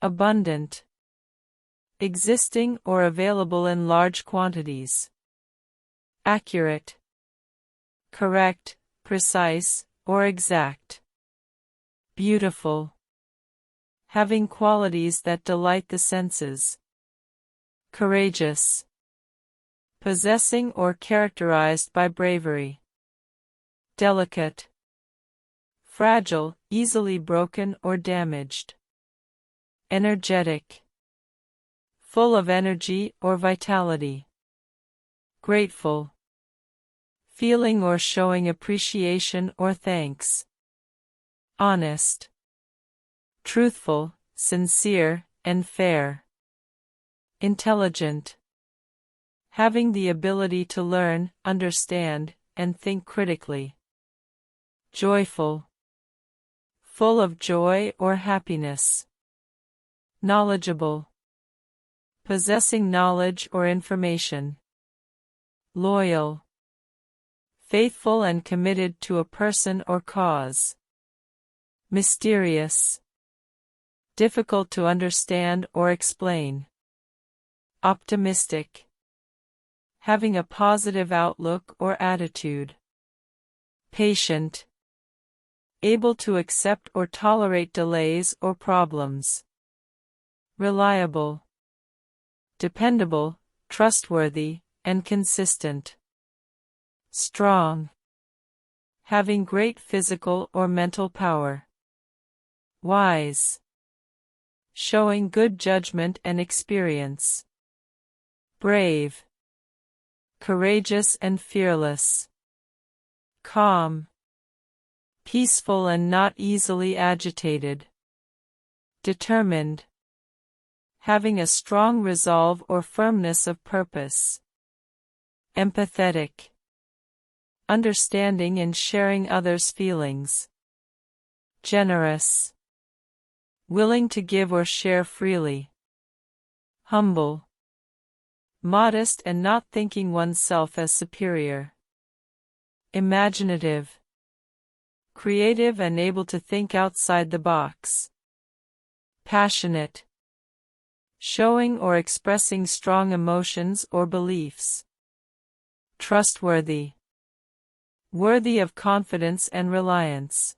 abundant, existing or available in large quantities, accurate, correct, precise, or exact, beautiful, having qualities that delight the senses, courageous, possessing or characterized by bravery, delicate, fragile, easily broken or damaged, energetic, full of energy or vitality, grateful, feeling or showing appreciation or thanks, honest, truthful, sincere, and fair, intelligent, having the ability to learn, understand, and think critically, joyful, full of joy or happiness, knowledgeable, possessing knowledge or information, loyal, faithful and committed to a person or cause, mysterious, difficult to understand or explain, optimistic, having a positive outlook or attitude, patient, able to accept or tolerate delays or problems, reliable, dependable, trustworthy, and consistent, strong, having great physical or mental power, wise, showing good judgment and experience, brave, courageous and fearless, calm, peaceful and not easily agitated, determined, having a strong resolve or firmness of purpose, empathetic, understanding and sharing others' feelings, generous, willing to give or share freely, humble, modest and not thinking oneself as superior, imaginative, creative and able to think outside the box, passionate, showing or expressing strong emotions or beliefs, trustworthy, worthy of confidence and reliance,